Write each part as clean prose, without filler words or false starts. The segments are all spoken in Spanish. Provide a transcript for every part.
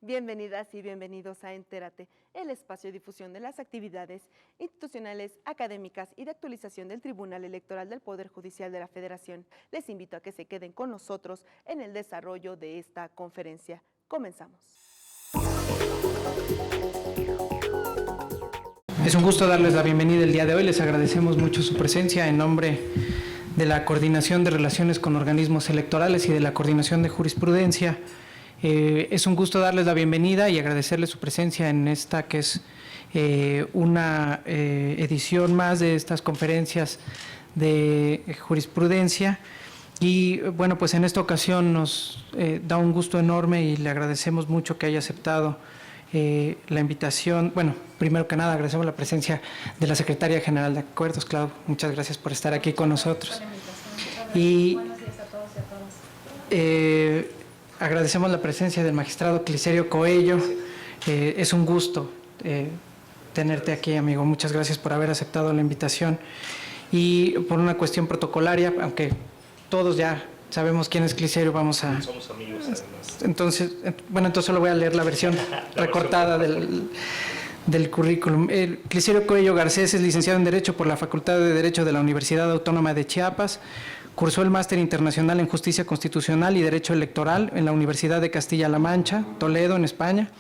Bienvenidas y bienvenidos a Entérate, el espacio de difusión de las actividades institucionales, académicas y de actualización del Tribunal Electoral del Poder Judicial de la Federación. Les invito a que se queden con nosotros en el desarrollo de esta conferencia. Comenzamos. Es un gusto darles la bienvenida el día de hoy. Les agradecemos mucho su presencia en nombre de la Coordinación de Relaciones con Organismos Electorales y de la Coordinación de Jurisprudencia. Es un gusto darles la bienvenida y agradecerles su presencia en esta que es una edición más de estas conferencias de jurisprudencia. Y bueno, pues en esta ocasión nos da un gusto enorme y le agradecemos mucho que haya aceptado la invitación. Bueno, primero que nada agradecemos la presencia de la Secretaria General de Acuerdos. Claudia, muchas gracias por estar aquí con nosotros. Y buenos días a todos y a todas. Agradecemos la presencia del magistrado Clicerio Coello. Es un gusto tenerte aquí, amigo. Muchas gracias por haber aceptado la invitación. Y por una cuestión protocolaria, aunque todos ya sabemos quién es Clicerio, vamos a... Somos amigos, además. Entonces, bueno, entonces solo voy a leer la versión recortada del currículum. Clicerio Coello Garcés es licenciado en Derecho por la Facultad de Derecho de la Universidad Autónoma de Chiapas. Cursó el Máster Internacional en Justicia Constitucional y Derecho Electoral en la Universidad de Castilla-La Mancha, Toledo, en España.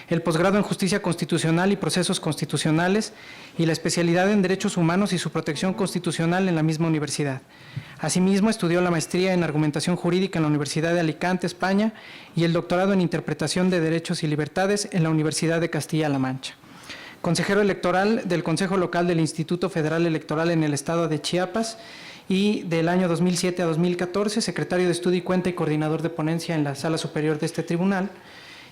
El posgrado en Justicia Constitucional y Procesos Constitucionales y la especialidad en Derechos Humanos y su protección constitucional en la misma universidad. Asimismo, estudió la maestría en Argumentación Jurídica en la Universidad de Alicante, España, y el doctorado en Interpretación de Derechos y Libertades en la Universidad de Castilla-La Mancha. Consejero electoral del Consejo Local del Instituto Federal Electoral en el estado de Chiapas, y del año 2007 a 2014, secretario de Estudio y Cuenta y coordinador de ponencia en la Sala Superior de este tribunal,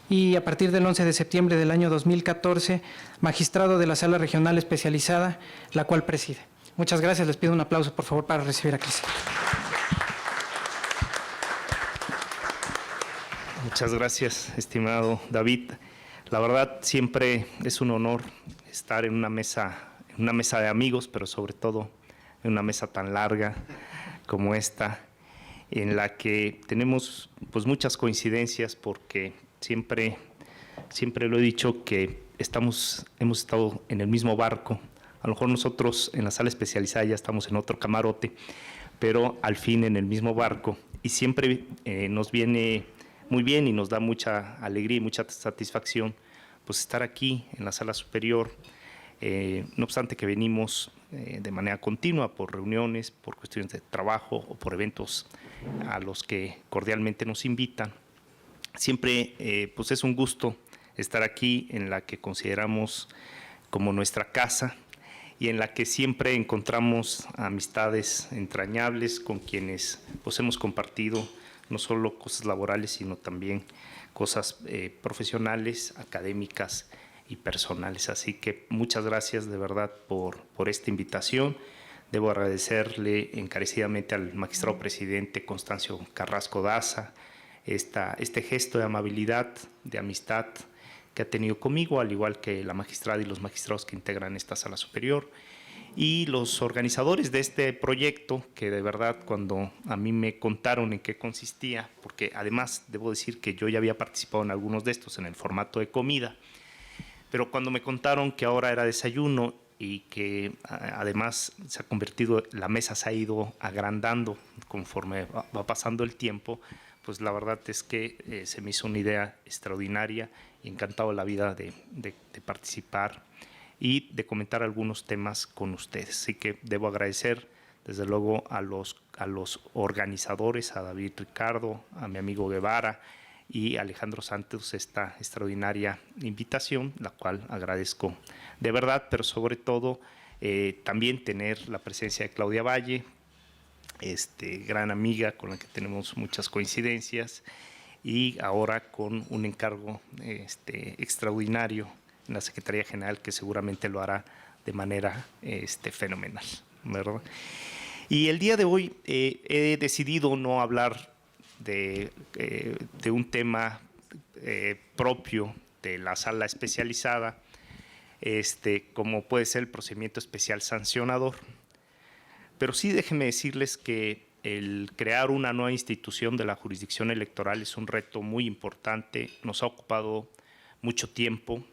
y a partir del 11 de septiembre del año 2014, magistrado de la Sala Regional Especializada, la cual preside. Muchas gracias, les pido un aplauso, por favor, para recibir a Clicerio. Muchas gracias, estimado David. La verdad, siempre es un honor estar en una mesa de amigos, pero sobre todo en una mesa tan larga como esta, en la que tenemos pues muchas coincidencias, porque siempre lo he dicho que hemos estado en el mismo barco. A lo mejor nosotros en la sala especializada ya estamos en otro camarote, pero al fin en el mismo barco, y siempre nos viene muy bien y nos da mucha alegría y mucha satisfacción pues estar aquí en la sala superior. No obstante que venimos de manera continua por reuniones, por cuestiones de trabajo o por eventos a los que cordialmente nos invitan, siempre pues es un gusto estar aquí en la que consideramos como nuestra casa y en la que siempre encontramos amistades entrañables con quienes pues hemos compartido no solo cosas laborales, sino también cosas profesionales, académicas y personales. Así que muchas gracias de verdad por esta invitación. Debo agradecerle encarecidamente al magistrado presidente Constancio Carrasco Daza este gesto de amabilidad, de amistad que ha tenido conmigo, al igual que la magistrada y los magistrados que integran esta sala superior, y los organizadores de este proyecto, que de verdad cuando a mí me contaron en qué consistía, porque además debo decir que yo ya había participado en algunos de estos en el formato de comida, pero cuando me contaron que ahora era desayuno y que además se ha convertido, la mesa se ha ido agrandando conforme va pasando el tiempo, pues la verdad es que se me hizo una idea extraordinaria y encantado de la vida de participar y de comentar algunos temas con ustedes. Así que debo agradecer desde luego a los organizadores, a David Ricardo, a mi amigo Guevara y Alejandro Santos esta extraordinaria invitación, la cual agradezco de verdad, pero sobre todo también tener la presencia de Claudia Valle, gran amiga con la que tenemos muchas coincidencias, y ahora con un encargo extraordinario en la Secretaría General, que seguramente lo hará de manera fenomenal, ¿verdad? Y el día de hoy he decidido no hablar de un tema propio de la sala especializada, como puede ser el procedimiento especial sancionador. Pero sí déjenme decirles que el crear una nueva institución de la jurisdicción electoral es un reto muy importante, nos ha ocupado mucho tiempo.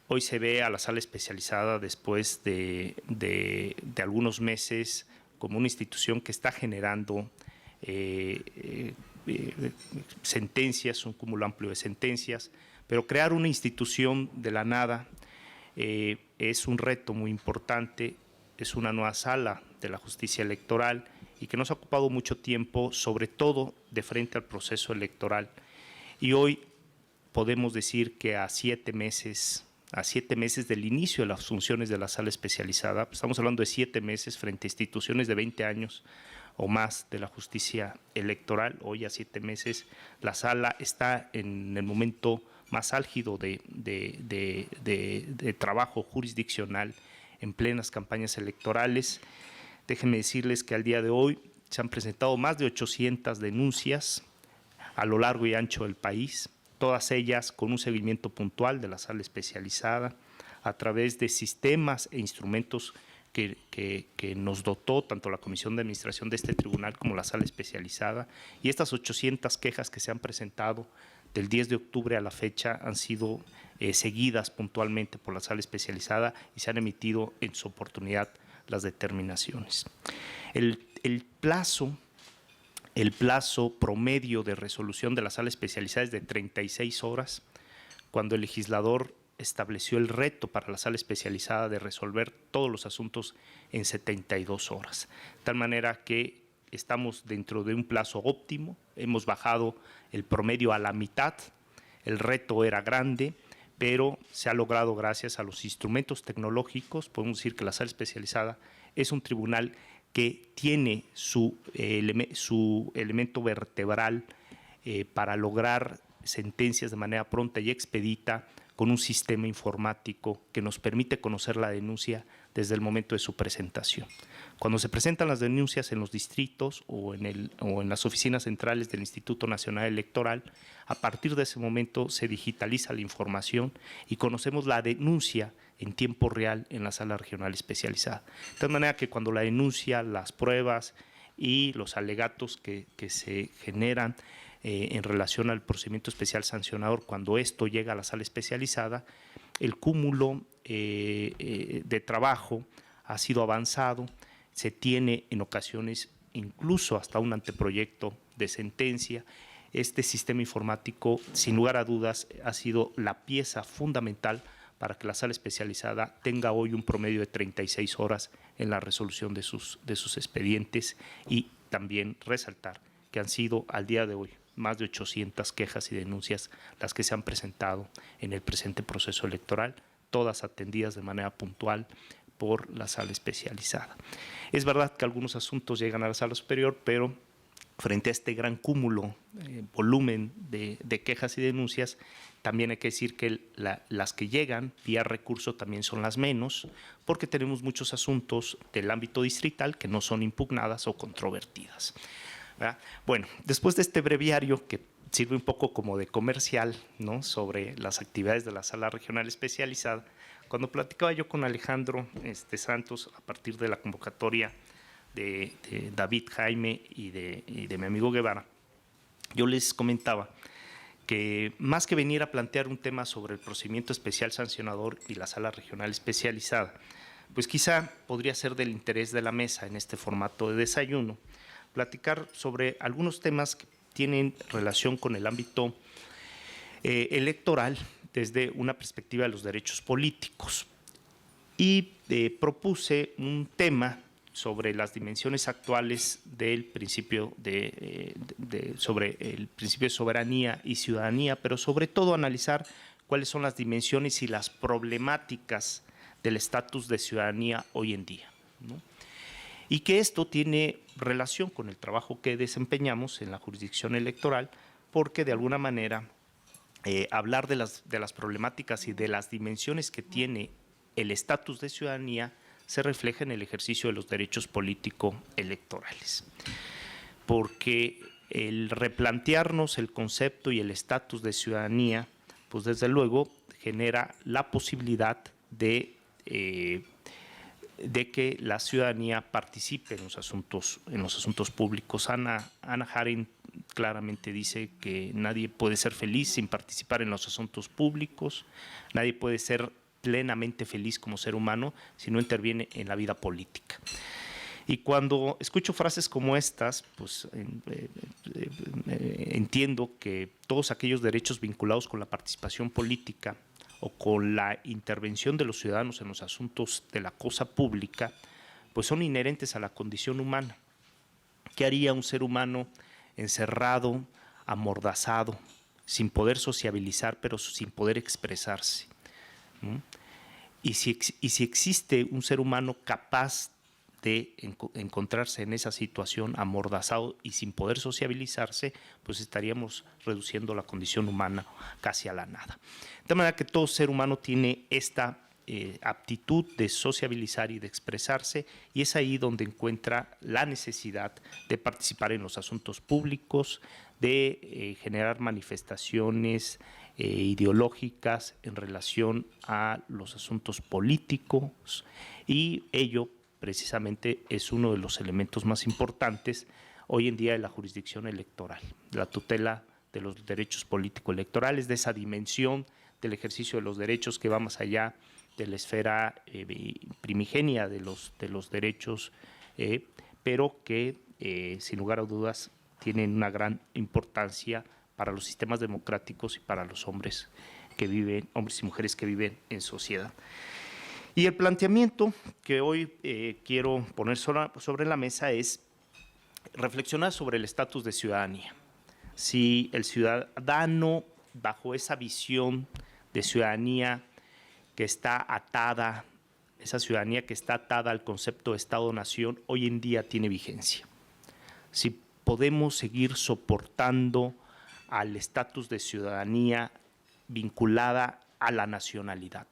Hoy se ve a la sala especializada después de algunos meses como una institución que está generando sentencias, un cúmulo amplio de sentencias, pero crear una institución de la nada es un reto muy importante, es una nueva sala de la justicia electoral y que nos ha ocupado mucho tiempo, sobre todo de frente al proceso electoral. Y hoy podemos decir que a 7 meses del inicio de las funciones de la sala especializada, estamos hablando de 7 meses frente a instituciones de 20 años o más de la justicia electoral, hoy a 7 meses la sala está en el momento más álgido de trabajo jurisdiccional en plenas campañas electorales. Déjenme decirles que al día de hoy se han presentado más de 800 denuncias a lo largo y ancho del país, todas ellas con un seguimiento puntual de la sala especializada a través de sistemas e instrumentos que nos dotó tanto la Comisión de Administración de este tribunal como la sala especializada. Y estas 800 quejas que se han presentado del 10 de octubre a la fecha han sido seguidas puntualmente por la sala especializada y se han emitido en su oportunidad las determinaciones. El plazo promedio de resolución de la sala especializada es de 36 horas, cuando el legislador estableció el reto para la sala especializada de resolver todos los asuntos en 72 horas. De tal manera que estamos dentro de un plazo óptimo, hemos bajado el promedio a la mitad, el reto era grande, pero se ha logrado gracias a los instrumentos tecnológicos. Podemos decir que la sala especializada es un tribunal que tiene su elemento vertebral para lograr sentencias de manera pronta y expedita con un sistema informático que nos permite conocer la denuncia desde el momento de su presentación. Cuando se presentan las denuncias en los distritos o en las oficinas centrales del Instituto Nacional Electoral, a partir de ese momento se digitaliza la información y conocemos la denuncia en tiempo real en la sala regional especializada. De tal manera que cuando la denuncia, las pruebas y los alegatos que se generan en relación al procedimiento especial sancionador, cuando esto llega a la sala especializada, el cúmulo de trabajo ha sido avanzado, se tiene en ocasiones incluso hasta un anteproyecto de sentencia. Este sistema informático, sin lugar a dudas, ha sido la pieza fundamental para que la sala especializada tenga hoy un promedio de 36 horas en la resolución de sus expedientes, y también resaltar que han sido al día de hoy más de 800 quejas y denuncias las que se han presentado en el presente proceso electoral, todas atendidas de manera puntual por la sala especializada. Es verdad que algunos asuntos llegan a la sala superior, pero frente a este gran cúmulo, volumen de quejas y denuncias, también hay que decir que las que llegan vía recurso también son las menos, porque tenemos muchos asuntos del ámbito distrital que no son impugnadas o controvertidas, ¿verdad? Bueno, después de este breviario que sirve un poco como de comercial, ¿no?, sobre las actividades de la sala regional especializada, cuando platicaba yo con Alejandro Santos a partir de la convocatoria de David Jaime y de mi amigo Guevara, yo les comentaba que más que venir a plantear un tema sobre el procedimiento especial sancionador y la sala regional especializada, pues quizá podría ser del interés de la mesa en este formato de desayuno platicar sobre algunos temas que tienen relación con el ámbito electoral desde una perspectiva de los derechos políticos. Y propuse un tema sobre las dimensiones actuales del principio sobre el principio de soberanía y ciudadanía, pero sobre todo analizar cuáles son las dimensiones y las problemáticas del estatus de ciudadanía hoy en día, ¿no? Y que esto tiene relación con el trabajo que desempeñamos en la jurisdicción electoral, porque de alguna manera hablar de las problemáticas y de las dimensiones que tiene el estatus de ciudadanía se refleja en el ejercicio de los derechos político-electorales. Porque el replantearnos el concepto y el estatus de ciudadanía, pues desde luego genera la posibilidad de que la ciudadanía participe en los asuntos públicos. Hannah Arendt claramente dice que nadie puede ser feliz sin participar en los asuntos públicos, nadie puede ser plenamente feliz como ser humano si no interviene en la vida política. Y cuando escucho frases como estas, pues entiendo que todos aquellos derechos vinculados con la participación política o con la intervención de los ciudadanos en los asuntos de la cosa pública, pues son inherentes a la condición humana. ¿Qué haría un ser humano encerrado, amordazado, sin poder sociabilizar, pero sin poder expresarse? Y si existe un ser humano capaz de encontrarse en esa situación amordazado y sin poder sociabilizarse, pues estaríamos reduciendo la condición humana casi a la nada. De manera que todo ser humano tiene esta aptitud de sociabilizar y de expresarse, y es ahí donde encuentra la necesidad de participar en los asuntos públicos, de generar manifestaciones ideológicas en relación a los asuntos políticos, y ello precisamente es uno de los elementos más importantes hoy en día de la jurisdicción electoral, la tutela de los derechos político-electorales, de esa dimensión del ejercicio de los derechos que va más allá de la esfera primigenia de los derechos, pero que sin lugar a dudas tienen una gran importancia para los sistemas democráticos y para los hombres y mujeres que viven en sociedad. Y el planteamiento que hoy quiero poner sobre la mesa es reflexionar sobre el estatus de ciudadanía. Si el ciudadano, bajo esa visión de ciudadanía que está atada, esa ciudadanía que está atada al concepto de Estado-Nación, hoy en día tiene vigencia. Si podemos seguir soportando al estatus de ciudadanía vinculada a la nacionalidad.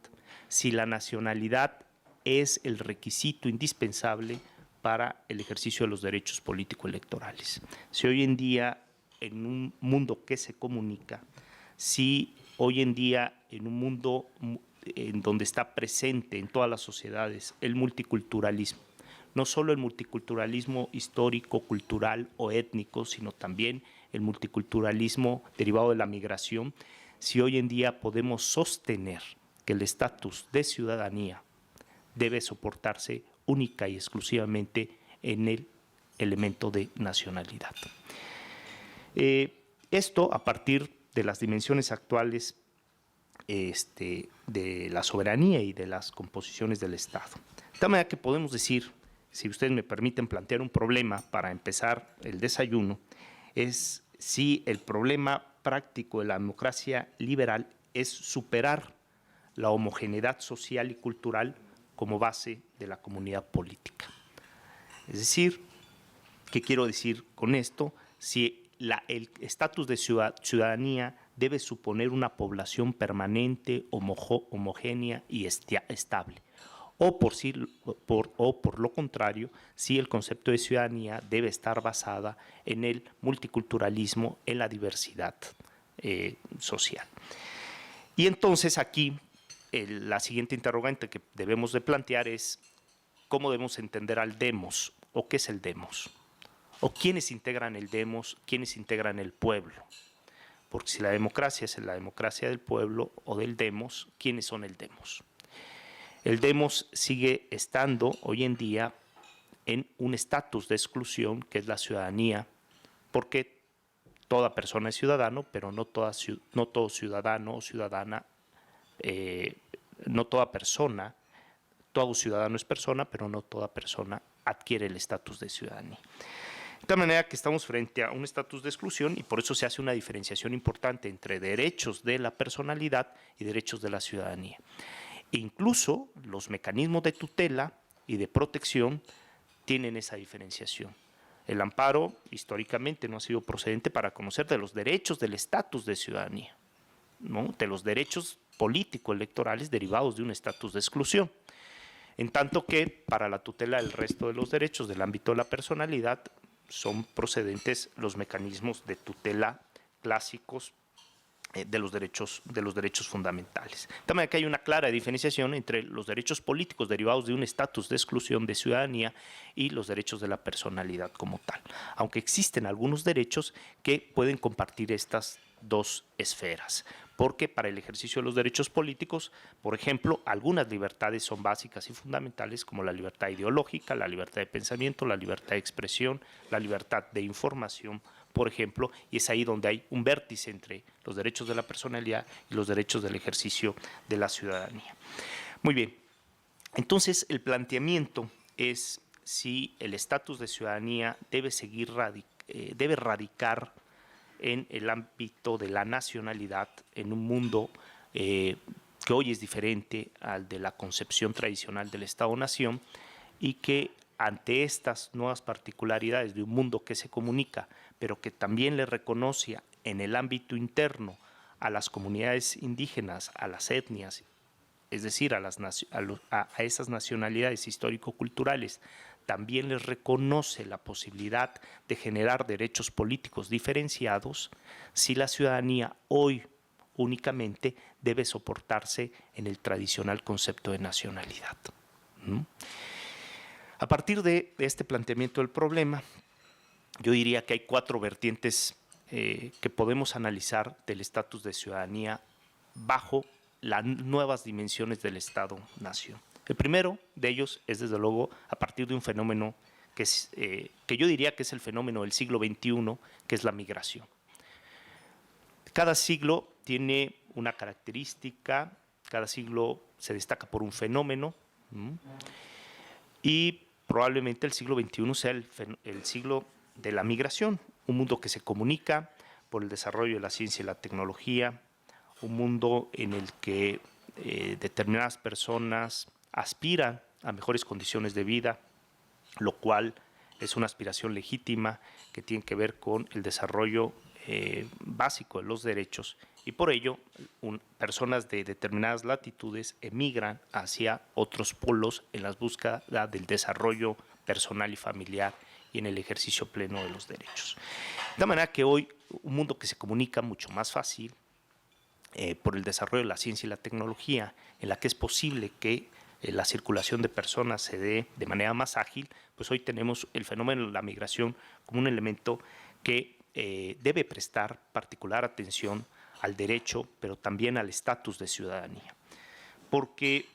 Si la nacionalidad es el requisito indispensable para el ejercicio de los derechos político-electorales. Si hoy en día, en un mundo que se comunica, si hoy en día, en un mundo en donde está presente en todas las sociedades el multiculturalismo, no solo el multiculturalismo histórico, cultural o étnico, sino también el multiculturalismo derivado de la migración, si hoy en día podemos sostener que el estatus de ciudadanía debe soportarse única y exclusivamente en el elemento de nacionalidad. Esto a partir de las dimensiones actuales de la soberanía y de las composiciones del Estado. De tal manera que podemos decir, si ustedes me permiten plantear un problema para empezar el desayuno, es si el problema práctico de la democracia liberal es superar la homogeneidad social y cultural como base de la comunidad política. Es decir, ¿qué quiero decir con esto? Si el estatus de ciudadanía debe suponer una población permanente, homogénea y estable, o por lo contrario, si el concepto de ciudadanía debe estar basada en el multiculturalismo, en la diversidad social. Y entonces aquí la siguiente interrogante que debemos de plantear es cómo debemos entender al demos, o qué es el demos, o quiénes integran el demos, quiénes integran el pueblo. Porque si la democracia es la democracia del pueblo o del demos, ¿quiénes son el demos? El demos sigue estando hoy en día en un estatus de exclusión que es la ciudadanía, porque toda persona es ciudadano, pero no todo ciudadano o ciudadana, no toda persona, todo ciudadano es persona, pero no toda persona adquiere el estatus de ciudadanía. De tal manera que estamos frente a un estatus de exclusión y por eso se hace una diferenciación importante entre derechos de la personalidad y derechos de la ciudadanía. E incluso los mecanismos de tutela y de protección tienen esa diferenciación. El amparo históricamente no ha sido procedente para conocer de los derechos del estatus de ciudadanía, ¿no? De los derechos político-electorales derivados de un estatus de exclusión. En tanto que para la tutela del resto de los derechos del ámbito de la personalidad son procedentes los mecanismos de tutela clásicos de los derechos fundamentales. De tal manera que hay una clara diferenciación entre los derechos políticos derivados de un estatus de exclusión de ciudadanía y los derechos de la personalidad como tal, aunque existen algunos derechos que pueden compartir estas dos esferas, porque para el ejercicio de los derechos políticos, por ejemplo, algunas libertades son básicas y fundamentales, como la libertad ideológica, la libertad de pensamiento, la libertad de expresión, la libertad de información, por ejemplo, y es ahí donde hay un vértice entre los derechos de la personalidad y los derechos del ejercicio de la ciudadanía. Muy bien, entonces el planteamiento es si el estatus de ciudadanía debe radicar en el ámbito de la nacionalidad, en un mundo que hoy es diferente al de la concepción tradicional del Estado-Nación, y que ante estas nuevas particularidades de un mundo que se comunica, pero que también le reconoce en el ámbito interno a las comunidades indígenas, a las etnias, es decir, a esas nacionalidades histórico-culturales, también les reconoce la posibilidad de generar derechos políticos diferenciados, si la ciudadanía hoy únicamente debe soportarse en el tradicional concepto de nacionalidad. A partir de este planteamiento del problema, yo diría que hay 4 vertientes que podemos analizar del estatus de ciudadanía bajo las nuevas dimensiones del Estado-Nación. El primero de ellos es, desde luego, a partir de un fenómeno que yo diría que es el fenómeno del siglo XXI, que es la migración. Cada siglo tiene una característica, cada siglo se destaca por un fenómeno, y probablemente el siglo XXI sea el siglo de la migración, un mundo que se comunica por el desarrollo de la ciencia y la tecnología, un mundo en el que determinadas personas aspiran a mejores condiciones de vida, lo cual es una aspiración legítima que tiene que ver con el desarrollo básico de los derechos, y por ello personas de determinadas latitudes emigran hacia otros polos en la búsqueda del desarrollo personal y familiar y en el ejercicio pleno de los derechos. De manera que hoy un mundo que se comunica mucho más fácil por el desarrollo de la ciencia y la tecnología, en la que es posible que la circulación de personas se dé de manera más ágil, pues hoy tenemos el fenómeno de la migración como un elemento que debe prestar particular atención al derecho, pero también al estatus de ciudadanía. Porque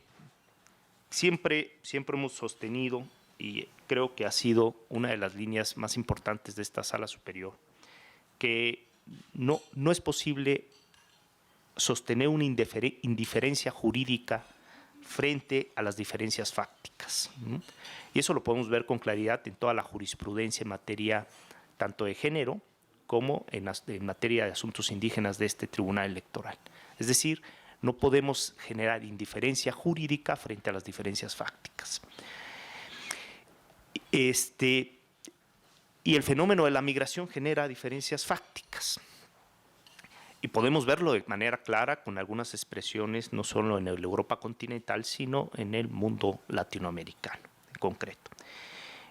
siempre hemos sostenido, y creo que ha sido una de las líneas más importantes de esta sala superior, que no es posible sostener una indiferencia jurídica frente a las diferencias fácticas. Y eso lo podemos ver con claridad en toda la jurisprudencia en materia tanto de género como en materia de asuntos indígenas de este Tribunal Electoral. Es decir, no podemos generar indiferencia jurídica frente a las diferencias fácticas. Y el fenómeno de la migración genera diferencias fácticas. Y podemos verlo de manera clara con algunas expresiones, no solo en la Europa continental, sino en el mundo latinoamericano en concreto.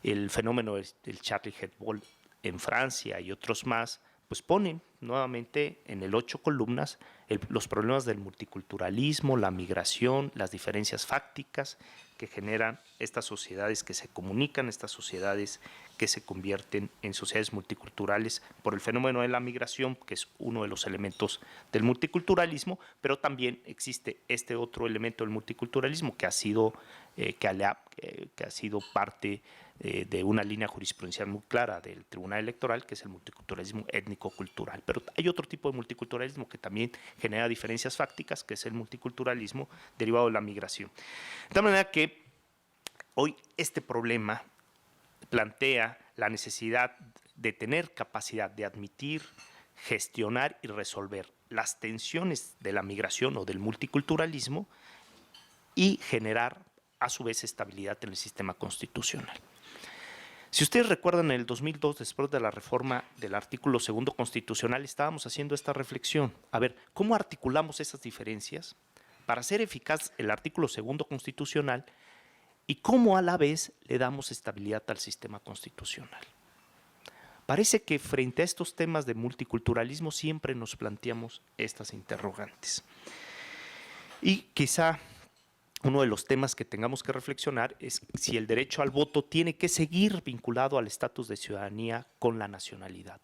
El fenómeno del Charlie Hebdo en Francia y otros más, pues ponen nuevamente en el 8 columnas los problemas del multiculturalismo, la migración, las diferencias fácticas que generan estas sociedades que se comunican, estas sociedades que se convierten en sociedades multiculturales por el fenómeno de la migración, que es uno de los elementos del multiculturalismo, pero también existe este otro elemento del multiculturalismo que ha sido parte de una línea jurisprudencial muy clara del Tribunal Electoral, que es el multiculturalismo étnico-cultural. Pero hay otro tipo de multiculturalismo que también genera diferencias fácticas, que es el multiculturalismo derivado de la migración. De tal manera que hoy este problema plantea la necesidad de tener capacidad de admitir, gestionar y resolver las tensiones de la migración o del multiculturalismo y generar a su vez estabilidad en el sistema constitucional. Si ustedes recuerdan, en el 2002, después de la reforma del artículo 2 constitucional, estábamos haciendo esta reflexión. A ver, ¿cómo articulamos esas diferencias para hacer eficaz el artículo 2 constitucional y cómo a la vez le damos estabilidad al sistema constitucional. Parece que frente a estos temas de multiculturalismo siempre nos planteamos estas interrogantes. Y quizá uno de los temas que tengamos que reflexionar es si el derecho al voto tiene que seguir vinculado al estatus de ciudadanía con la nacionalidad.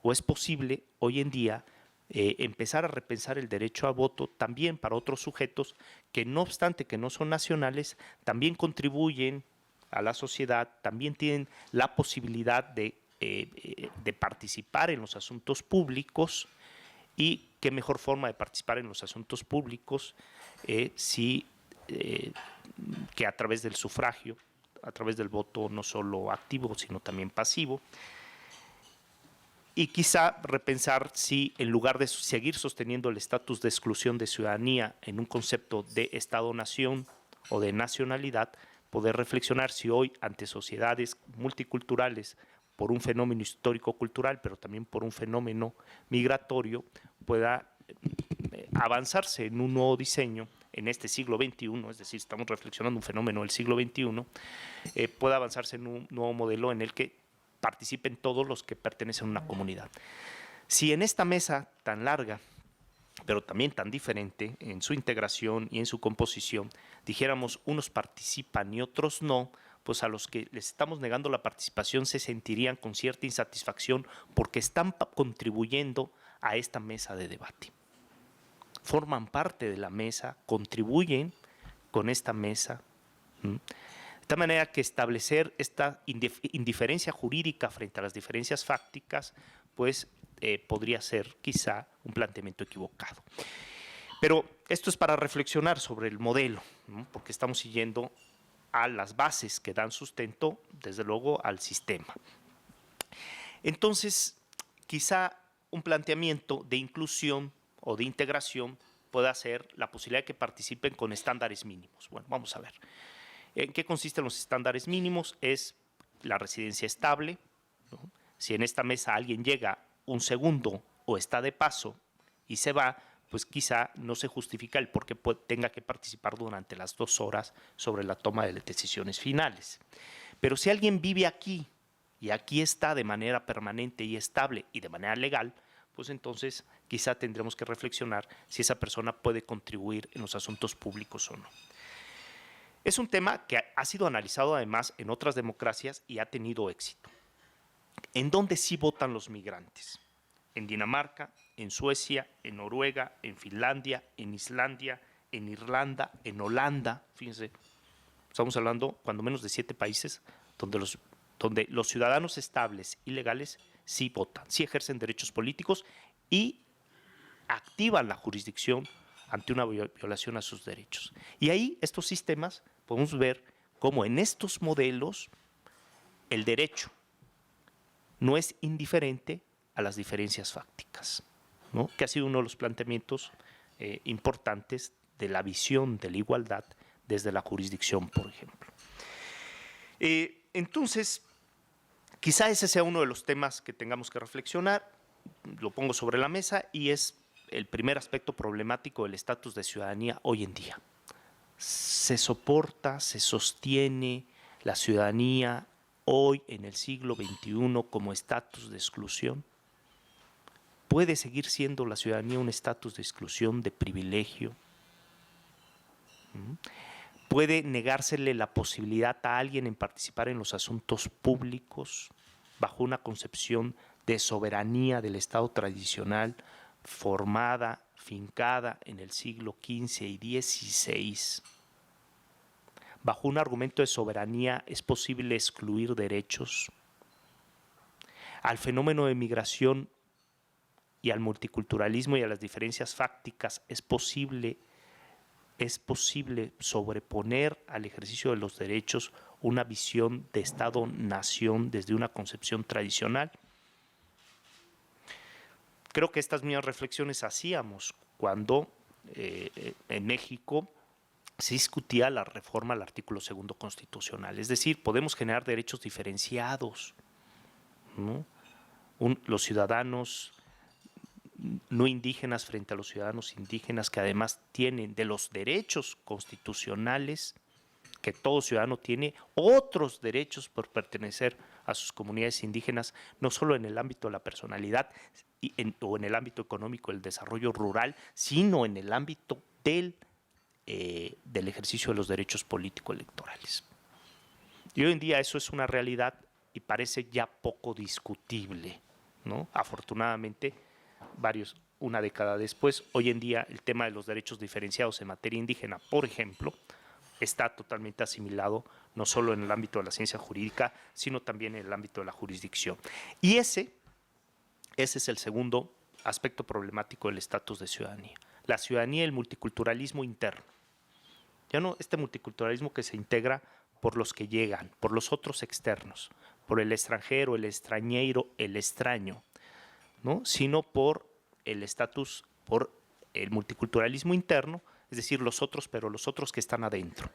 ¿O es posible hoy en día empezar a repensar el derecho al voto también para otros sujetos que, no obstante que no son nacionales, también contribuyen a la sociedad, también tienen la posibilidad de participar en los asuntos públicos? Y qué mejor forma de participar en los asuntos públicos que a través del sufragio, a través del voto no solo activo, sino también pasivo. Y quizá repensar si, en lugar de seguir sosteniendo el estatus de exclusión de ciudadanía en un concepto de Estado-nación o de nacionalidad, poder reflexionar si hoy, ante sociedades multiculturales, por un fenómeno histórico-cultural, pero también por un fenómeno migratorio, pueda avanzarse en un nuevo diseño en este siglo XXI, es decir, estamos reflexionando un fenómeno del siglo XXI, pueda avanzarse en un nuevo modelo en el que participen todos los que pertenecen a una comunidad. Si en esta mesa tan larga, pero también tan diferente en su integración y en su composición, dijéramos unos participan y otros no, pues a los que les estamos negando la participación se sentirían con cierta insatisfacción porque están contribuyendo a esta mesa de debate. Forman parte de la mesa, contribuyen con esta mesa. De tal manera que establecer esta indiferencia jurídica frente a las diferencias fácticas, pues podría ser quizá un planteamiento equivocado. Pero esto es para reflexionar sobre el modelo, ¿no? Porque estamos siguiendo a las bases que dan sustento, desde luego, al sistema. Entonces, quizá un planteamiento de inclusión o de integración pueda ser la posibilidad de que participen con estándares mínimos. Bueno, vamos a ver. ¿En qué consisten los estándares mínimos? Es la residencia estable, ¿no? Si en esta mesa alguien llega un segundo o está de paso y se va, pues quizá no se justifica el por qué tenga que participar durante las 2 horas sobre la toma de las decisiones finales. Pero si alguien vive aquí y aquí está de manera permanente y estable y de manera legal, pues entonces quizá tendremos que reflexionar si esa persona puede contribuir en los asuntos públicos o no. Es un tema que ha sido analizado además en otras democracias y ha tenido éxito. ¿En dónde sí votan los migrantes? En Dinamarca, en Suecia, en Noruega, en Finlandia, en Islandia, en Irlanda, en Holanda. Fíjense, estamos hablando cuando menos de 7 países donde los ciudadanos estables y legales sí votan, sí ejercen derechos políticos y activan la jurisdicción ante una violación a sus derechos. Y ahí estos sistemas podemos ver cómo en estos modelos el derecho no es indiferente a las diferencias fácticas, ¿no? Que ha sido uno de los planteamientos importantes de la visión de la igualdad desde la jurisdicción, por ejemplo. Entonces, quizá ese sea uno de los temas que tengamos que reflexionar, lo pongo sobre la mesa y es el primer aspecto problemático del estatus de ciudadanía hoy en día. Se soporta, se sostiene la ciudadanía hoy en el siglo XXI como estatus de exclusión. ¿Puede seguir siendo la ciudadanía un estatus de exclusión, de privilegio? ¿Puede negársele la posibilidad a alguien en participar en los asuntos públicos bajo una concepción de soberanía del Estado tradicional formada, fincada en el siglo XV y XVI? Bajo un argumento de soberanía, ¿es posible excluir derechos? Al fenómeno de migración y al multiculturalismo y a las diferencias fácticas, ¿es posible sobreponer al ejercicio de los derechos una visión de Estado-nación desde una concepción tradicional? Creo que estas mismas reflexiones hacíamos cuando en México se discutía la reforma al artículo 2 constitucional. Es decir, podemos generar derechos diferenciados, ¿no? Los ciudadanos no indígenas frente a los ciudadanos indígenas, que además tienen de los derechos constitucionales que todo ciudadano tiene, otros derechos por pertenecer a sus comunidades indígenas, no solo en el ámbito de la personalidad o en el ámbito económico, el desarrollo rural, sino en el ámbito del ejercicio de los derechos político-electorales. Y hoy en día eso es una realidad y parece ya poco discutible, ¿no? Afortunadamente, una década después, hoy en día el tema de los derechos diferenciados en materia indígena, por ejemplo, está totalmente asimilado no solo en el ámbito de la ciencia jurídica, sino también en el ámbito de la jurisdicción. Y ese es el segundo aspecto problemático del estatus de ciudadanía. La ciudadanía y el multiculturalismo interno. Ya no este multiculturalismo que se integra por los que llegan, por los otros externos, por el extranjero, el extrañero, el extraño, ¿no? Sino por el estatus, por el multiculturalismo interno, es decir, los otros, pero los otros que están adentro.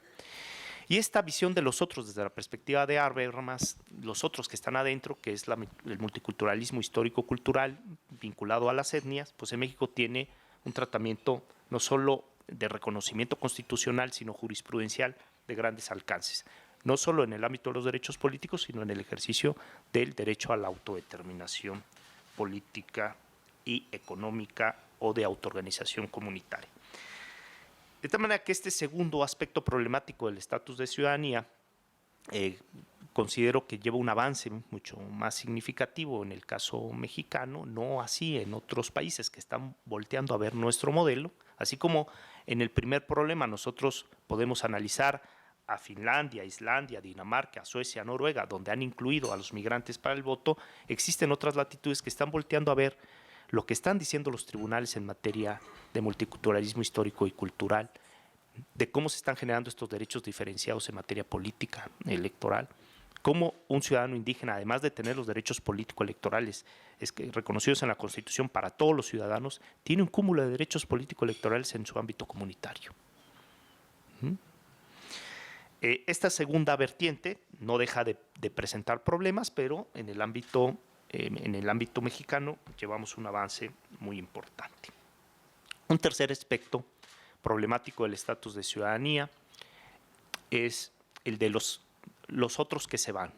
Y esta visión de los otros desde la perspectiva de Habermas, los otros que están adentro, que es el multiculturalismo histórico-cultural vinculado a las etnias, pues en México tiene un tratamiento no solo de reconocimiento constitucional, sino jurisprudencial de grandes alcances, no solo en el ámbito de los derechos políticos, sino en el ejercicio del derecho a la autodeterminación política y económica o de autoorganización comunitaria. De tal manera que este segundo aspecto problemático del estatus de ciudadanía considero que lleva un avance mucho más significativo en el caso mexicano, no así en otros países que están volteando a ver nuestro modelo, así como en el primer problema nosotros podemos analizar a Finlandia, Islandia, Dinamarca, Suecia, Noruega, donde han incluido a los migrantes para el voto, existen otras latitudes que están volteando a ver lo que están diciendo los tribunales en materia de multiculturalismo histórico y cultural, de cómo se están generando estos derechos diferenciados en materia política electoral, cómo un ciudadano indígena, además de tener los derechos político-electorales reconocidos en la Constitución para todos los ciudadanos, tiene un cúmulo de derechos político-electorales en su ámbito comunitario. Esta segunda vertiente no deja de presentar problemas, pero en el ámbito mexicano llevamos un avance muy importante. Un tercer aspecto problemático del estatus de ciudadanía es el de los otros que se van,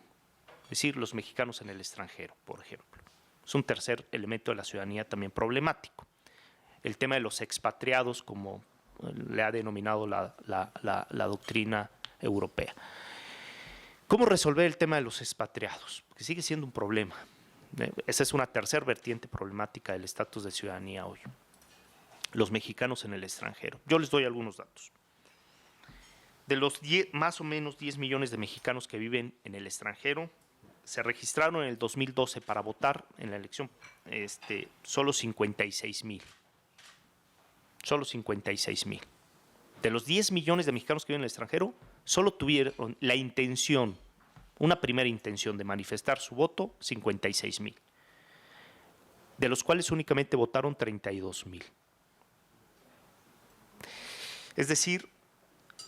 es decir, los mexicanos en el extranjero, por ejemplo. Es un tercer elemento de la ciudadanía también problemático. El tema de los expatriados, como le ha denominado la doctrina europea. ¿Cómo resolver el tema de los expatriados? Porque sigue siendo un problema. Esa es una tercera vertiente problemática del estatus de ciudadanía hoy. Los mexicanos en el extranjero. Yo les doy algunos datos. De los más o menos 10 millones de mexicanos que viven en el extranjero, se registraron en el 2012 para votar en la elección solo 56,000. Solo 56,000. De los 10 millones de mexicanos que viven en el extranjero, solo tuvieron la intención, una primera intención de manifestar su voto, 56,000. De los cuales únicamente votaron 32,000. Es decir,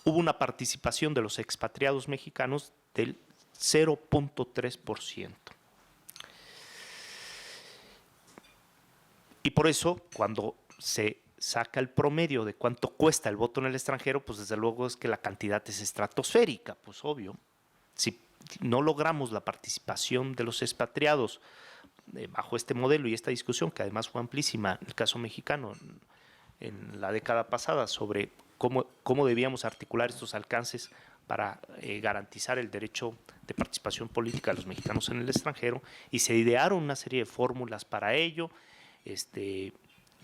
hubo una participación de los expatriados mexicanos del 0.3%. Y por eso, cuando se saca el promedio de cuánto cuesta el voto en el extranjero, pues desde luego es que la cantidad es estratosférica, pues obvio. Si no logramos la participación de los expatriados bajo este modelo y esta discusión, que además fue amplísima en el caso mexicano en la década pasada, sobre cómo debíamos articular estos alcances para garantizar el derecho de participación política de los mexicanos en el extranjero, y se idearon una serie de fórmulas para ello,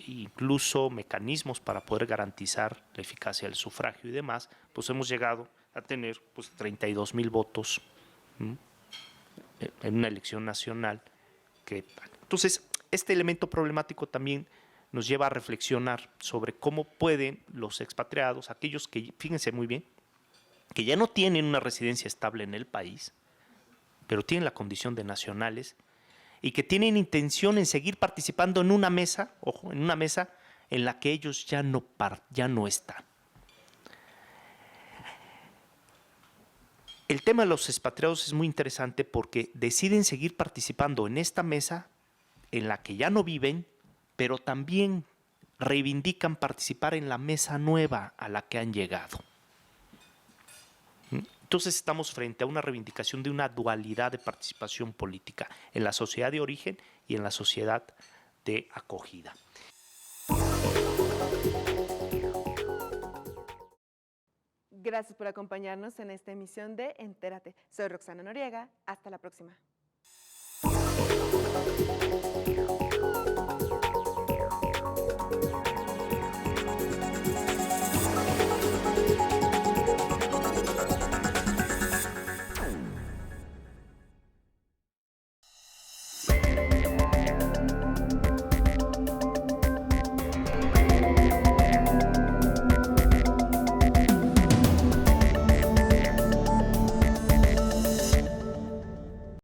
incluso mecanismos para poder garantizar la eficacia del sufragio y demás, pues hemos llegado a tener 32,000 votos en una elección nacional. Entonces, este elemento problemático también nos lleva a reflexionar sobre cómo pueden los expatriados, aquellos que, fíjense muy bien, que ya no tienen una residencia estable en el país, pero tienen la condición de nacionales y que tienen intención en seguir participando en una mesa, ojo, en una mesa en la que ellos ya no están. El tema de los expatriados es muy interesante porque deciden seguir participando en esta mesa en la que ya no viven, pero también reivindican participar en la mesa nueva a la que han llegado. Entonces estamos frente a una reivindicación de una dualidad de participación política en la sociedad de origen y en la sociedad de acogida. Gracias por acompañarnos en esta emisión de Entérate. Soy Roxana Noriega. Hasta la próxima.